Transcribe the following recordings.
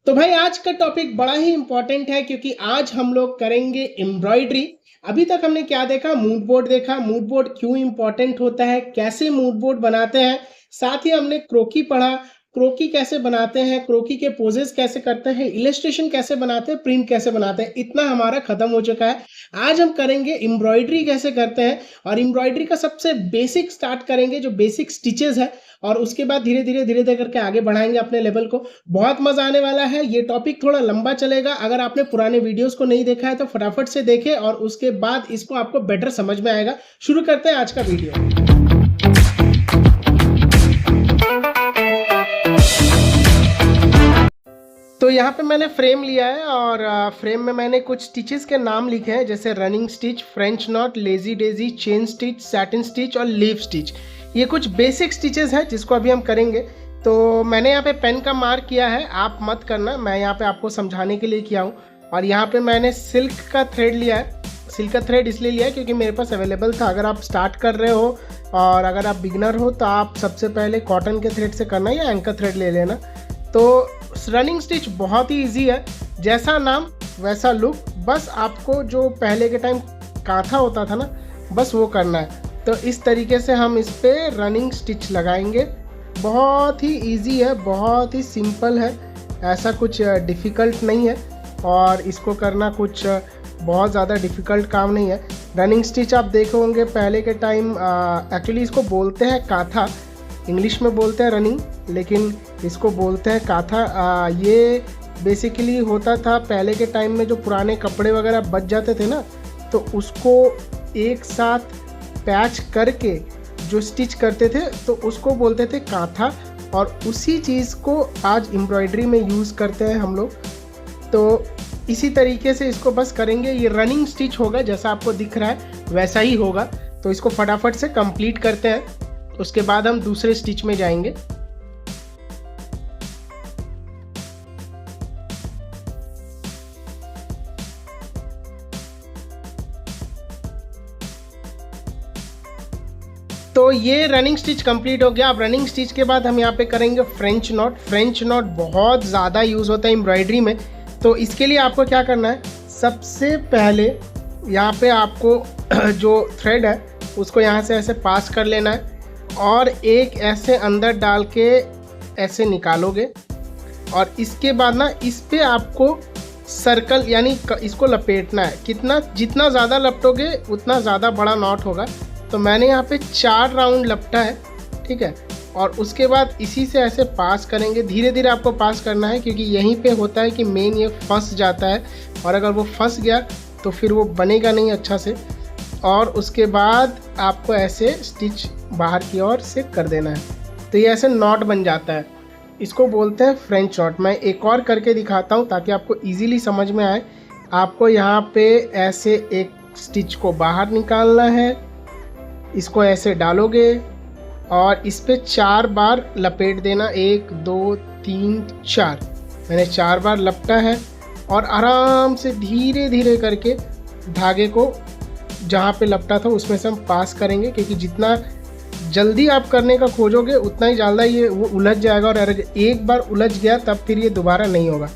तो भाई आज का टॉपिक बड़ा ही इंपॉर्टेंट है क्योंकि आज हम लोग करेंगे एम्ब्रॉयडरी। अभी तक हमने क्या देखा, मूड बोर्ड देखा। मूड बोर्ड क्यों इंपॉर्टेंट होता है, कैसे मूड बोर्ड बनाते हैं, साथ ही हमने क्रोकी पढ़ा। क्रोकी कैसे बनाते हैं, क्रोकी के पोजेस कैसे करते हैं, इलस्ट्रेशन कैसे बनाते हैं, प्रिंट कैसे बनाते हैं, इतना हमारा खत्म हो चुका है। आज हम करेंगे एम्ब्रॉयडरी कैसे करते हैं और एम्ब्रॉयडरी का सबसे बेसिक स्टार्ट करेंगे, जो बेसिक स्टिचेस है, और उसके बाद धीरे धीरे करके आगे बढ़ाएंगे अपने लेवल को। बहुत मजा आने वाला है। ये टॉपिक थोड़ा लंबा चलेगा। अगर आपने पुराने वीडियोस को नहीं देखा है तो फटाफट से देखें और उसके बाद इसको आपको बेटर समझ में आएगा। शुरू करते हैं आज का वीडियो। तो यहाँ पे मैंने फ्रेम लिया है और फ्रेम में मैंने कुछ स्टिचेस के नाम लिखे हैं, जैसे running stitch, French not, lazy Daisy, chain stitch, satin stitch और लीफ स्टिच। ये कुछ बेसिक स्टिचेस हैं जिसको अभी हम करेंगे। तो मैंने यहाँ पे पेन का मार्क किया है, आप मत करना, मैं यहाँ पे आपको समझाने के लिए किया हूँ। और यहाँ पे मैंने सिल्क का थ्रेड लिया है। सिल्क का थ्रेड इसलिए लिया है क्योंकि मेरे पास अवेलेबल था। अगर आप स्टार्ट कर रहे हो और अगर आप बिगनर हो तो आप सबसे पहले कॉटन के थ्रेड से करना या एंकर थ्रेड ले लेना। तो रनिंग स्टिच बहुत ही इजी है, जैसा नाम वैसा लुक। बस आपको जो पहले के टाइम कांथा होता था ना, बस वो करना है। तो इस तरीके से हम इस पे रनिंग स्टिच लगाएंगे। बहुत ही इजी है, बहुत ही सिंपल है, ऐसा कुछ डिफ़िकल्ट नहीं है और इसको करना कुछ बहुत ज़्यादा डिफ़िकल्ट काम नहीं है। रनिंग स्टिच आप देखे होंगे पहले के टाइम, एक्चुअली इसको बोलते हैं काथा, इंग्लिश में बोलते हैं रनिंग, लेकिन इसको बोलते हैं काथा। ये बेसिकली होता था पहले के टाइम में, जो पुराने कपड़े वगैरह बच जाते थे ना, तो उसको एक साथ पैच करके जो स्टिच करते थे तो उसको बोलते थे काथा। और उसी चीज़ को आज एम्ब्रॉयडरी में यूज़ करते हैं हम लोग। तो इसी तरीके से इसको बस करेंगे। ये रनिंग स्टिच होगा, जैसा आपको दिख रहा है वैसा ही होगा। तो इसको फटाफट से कंप्लीट करते हैं, उसके बाद हम दूसरे स्टिच में जाएंगे। तो ये रनिंग स्टिच कंप्लीट हो गया। अब रनिंग स्टिच के बाद हम यहाँ पे करेंगे फ्रेंच नॉट। फ्रेंच नॉट बहुत ज़्यादा यूज़ होता है एम्ब्रॉयडरी में। तो इसके लिए आपको क्या करना है, सबसे पहले यहाँ पे आपको जो थ्रेड है उसको यहाँ से ऐसे पास कर लेना है और एक ऐसे अंदर डाल के ऐसे निकालोगे। और इसके बाद ना इस पे आपको सर्कल यानी इसको लपेटना है। कितना, जितना ज़्यादा लपटोगे उतना ज़्यादा बड़ा नॉट होगा। तो मैंने यहाँ पे 4 राउंड लपटा है, ठीक है। और उसके बाद इसी से ऐसे पास करेंगे। धीरे धीरे आपको पास करना है क्योंकि यहीं पे होता है कि मेन ये फंस जाता है, और अगर वो फंस गया तो फिर वो बनेगा नहीं अच्छा से। और उसके बाद आपको ऐसे स्टिच बाहर की ओर से कर देना है, तो ये ऐसे नॉट बन जाता है। इसको बोलते हैं फ्रेंच नॉट। मैं एक और करके दिखाता हूँ ताकि आपको इजीली समझ में आए। आपको यहाँ पे ऐसे एक स्टिच को बाहर निकालना है, इसको ऐसे डालोगे और इस पे 4 बार लपेट देना। 1 2 3 4, मैंने 4 बार लपटा है। और आराम से धीरे धीरे करके धागे को जहाँ पे लपटा था उसमें से हम पास करेंगे, क्योंकि जितना जल्दी आप करने का खोजोगे उतना ही ज़्यादा ये वो उलझ जाएगा, और अगर एक बार उलझ गया तब फिर ये दोबारा नहीं होगा।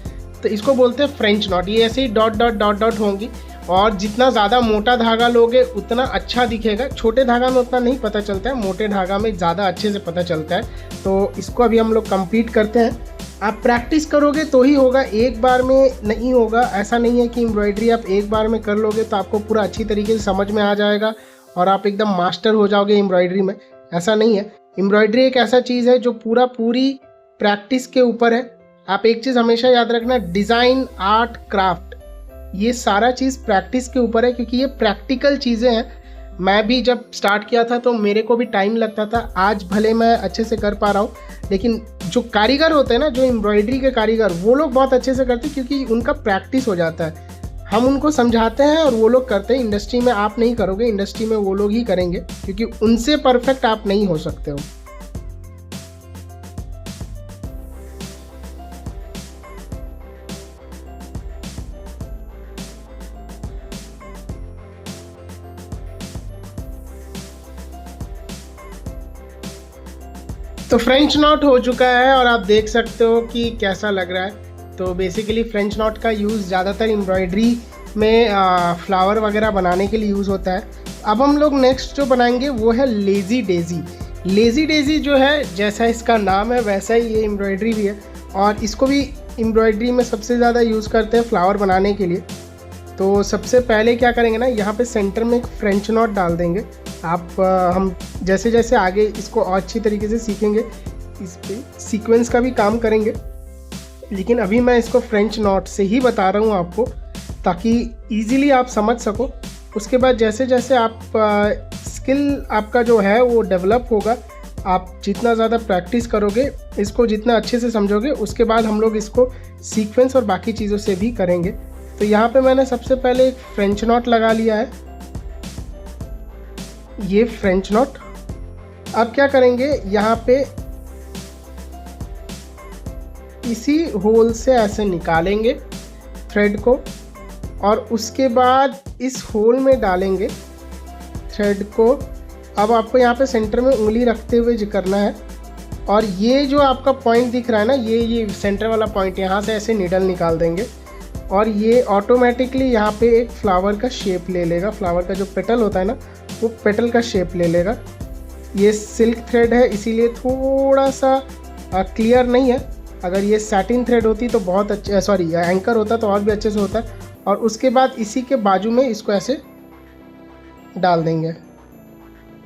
तो इसको बोलते हैं फ्रेंच नॉट। ये ऐसे ही डॉट डॉट डॉट डॉट होंगी, और जितना ज़्यादा मोटा धागा लोगे उतना अच्छा दिखेगा। छोटे धागा में उतना नहीं पता चलता है, मोटे धागा में ज़्यादा अच्छे से पता चलता है। तो इसको अभी हम लोग कंप्लीट करते हैं। आप प्रैक्टिस करोगे तो ही होगा, एक बार में नहीं होगा। ऐसा नहीं है कि एम्ब्रॉयडरी आप एक बार में कर लोगे तो आपको पूरा अच्छी तरीके से समझ में आ जाएगा और आप एकदम मास्टर हो जाओगे एम्ब्रॉयडरी में। ऐसा नहीं है। एम्ब्रॉयडरी एक ऐसा चीज़ है जो पूरी प्रैक्टिस के ऊपर है। आप एक चीज़ हमेशा याद रखना, डिज़ाइन, आर्ट, क्राफ्ट, ये सारा चीज़ प्रैक्टिस के ऊपर है, क्योंकि ये प्रैक्टिकल चीज़ें हैं। मैं भी जब स्टार्ट किया था तो मेरे को भी टाइम लगता था। आज भले मैं अच्छे से कर पा रहा हूँ, लेकिन जो कारीगर होते हैं ना, जो एम्ब्रॉयडरी के कारीगर, वो लोग बहुत अच्छे से करते हैं क्योंकि उनका प्रैक्टिस हो जाता है। हम उनको समझाते हैं और वो लोग करते हैं। इंडस्ट्री में आप नहीं करोगे, इंडस्ट्री में वो लोग ही करेंगे, क्योंकि उनसे परफेक्ट आप नहीं हो सकते हो। तो फ्रेंच नॉट हो चुका है और आप देख सकते हो कि कैसा लग रहा है। तो बेसिकली फ्रेंच नॉट का यूज़ ज़्यादातर एम्ब्रॉयडरी में फ्लावर वगैरह बनाने के लिए यूज़ होता है। अब हम लोग नेक्स्ट जो बनाएंगे वो है लेज़ी डेज़ी। लेज़ी डेज़ी जो है, जैसा इसका नाम है वैसा ही ये एम्ब्रॉयडरी भी है, और इसको भी एम्ब्रॉयडरी में सबसे ज़्यादा यूज़ करते हैं फ्लावर बनाने के लिए। तो सबसे पहले क्या करेंगे ना, यहाँ पे सेंटर में एक फ्रेंच नॉट डाल देंगे। हम जैसे जैसे आगे इसको और अच्छी तरीके से सीखेंगे, इस पे सीक्वेंस का भी काम करेंगे, लेकिन अभी मैं इसको फ्रेंच नॉट से ही बता रहा हूँ आपको, ताकि ईज़िली आप समझ सको। उसके बाद जैसे जैसे आप स्किल आपका जो है वो डेवलप होगा, आप जितना ज़्यादा प्रैक्टिस करोगे, इसको जितना अच्छे से समझोगे, उसके बाद हम लोग इसको सीक्वेंस और बाकी चीज़ों से भी करेंगे। तो यहाँ पे मैंने सबसे पहले एक फ्रेंच नॉट लगा लिया है, ये फ्रेंच नॉट। अब क्या करेंगे, यहाँ पे इसी होल से ऐसे निकालेंगे थ्रेड को, और उसके बाद इस होल में डालेंगे थ्रेड को। अब आपको यहाँ पे सेंटर में उंगली रखते हुए जो करना है, और ये जो आपका पॉइंट दिख रहा है ना, ये सेंटर वाला पॉइंट, यहाँ से ऐसे नीडल निकाल देंगे, और ये ऑटोमेटिकली यहाँ पे एक फ्लावर का शेप ले लेगा। फ्लावर का जो पेटल होता है ना, वो पेटल का शेप ले लेगा। ये सिल्क थ्रेड है, इसीलिए थोड़ा सा क्लियर नहीं है। अगर ये सैटिन थ्रेड होती तो बहुत अच्छे, सॉरी एंकर होता तो और भी अच्छे से होता। और उसके बाद इसी के बाजू में इसको ऐसे डाल देंगे,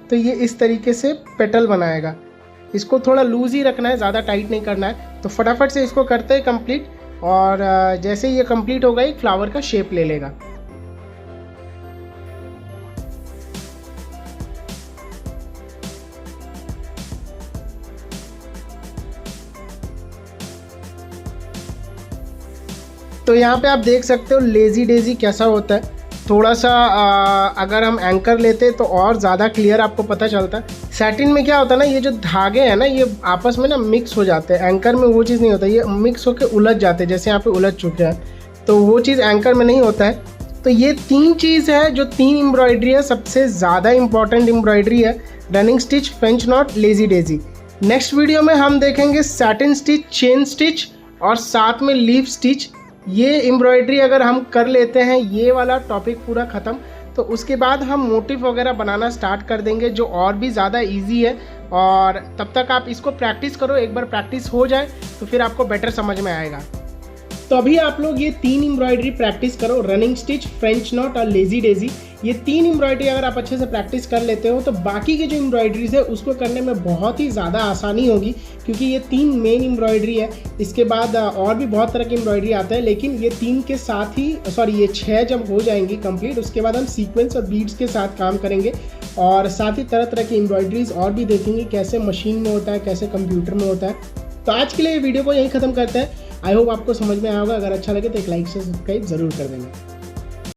तो ये इस तरीके से पेटल बनाएगा। इसको थोड़ा लूज ही रखना है, ज़्यादा टाइट नहीं करना है। तो फटाफट से इसको करते हैं कंप्लीट, और जैसे ये कंप्लीट होगा एक फ्लावर का शेप ले लेगा। तो यहाँ पे आप देख सकते हो लेज़ी डेज़ी कैसा होता है। थोड़ा सा अगर हम एंकर लेते तो और ज़्यादा क्लियर आपको पता चलता है। सैटिन में क्या होता है ना, ये जो धागे हैं ना, ये आपस में ना मिक्स हो जाते हैं। एंकर में वो चीज़ नहीं होता, ये मिक्स होकर उलझ जाते हैं, जैसे यहाँ पे उलझ चुके हैं, तो वो चीज़ एंकर में नहीं होता है। तो ये 3 चीज़ है, जो 3 एम्ब्रॉयडरी है, सबसे ज़्यादा इंपॉर्टेंट एम्ब्रॉयडरी है running stitch, French not, lazy daisy. Next video में हम देखेंगे सैटिन स्टिच, चेन स्टिच और साथ में लीफ स्टिच। ये एम्ब्रॉयडरी अगर हम कर लेते हैं, ये वाला टॉपिक पूरा ख़त्म, तो उसके बाद हम मोटिव वगैरह बनाना स्टार्ट कर देंगे, जो और भी ज़्यादा इजी है। और तब तक आप इसको प्रैक्टिस करो, एक बार प्रैक्टिस हो जाए तो फिर आपको बेटर समझ में आएगा। तो अभी आप लोग ये 3 एम्ब्रॉयडरी प्रैक्टिस करो, रनिंग स्टिच, फ्रेंच नॉट और लेज़ी डेज़ी। ये 3 एम्ब्रॉयडरी अगर आप अच्छे से प्रैक्टिस कर लेते हो तो बाकी की जो एम्ब्रॉयडरीज है उसको करने में बहुत ही ज़्यादा आसानी होगी, क्योंकि ये 3 मेन एम्ब्रॉयडरी है। इसके बाद और भी बहुत तरह की एम्ब्रॉयडरी आता है, लेकिन ये 3 के साथ ही, सॉरी ये 6 जब हो जाएंगी कंप्लीट, उसके बाद हम सीक्वेंस और बीड्स के साथ काम करेंगे, और साथ ही तरह तरह की एम्ब्रॉयडरीज और भी देखेंगे, कैसे मशीन में होता है, कैसे कंप्यूटर में होता है। तो आज के लिए वीडियो को यहीं ख़त्म करते हैं। आई होप आपको समझ में आया होगा। अगर अच्छा लगे तो एक लाइक से सब्सक्राइब ज़रूर कर देंगे।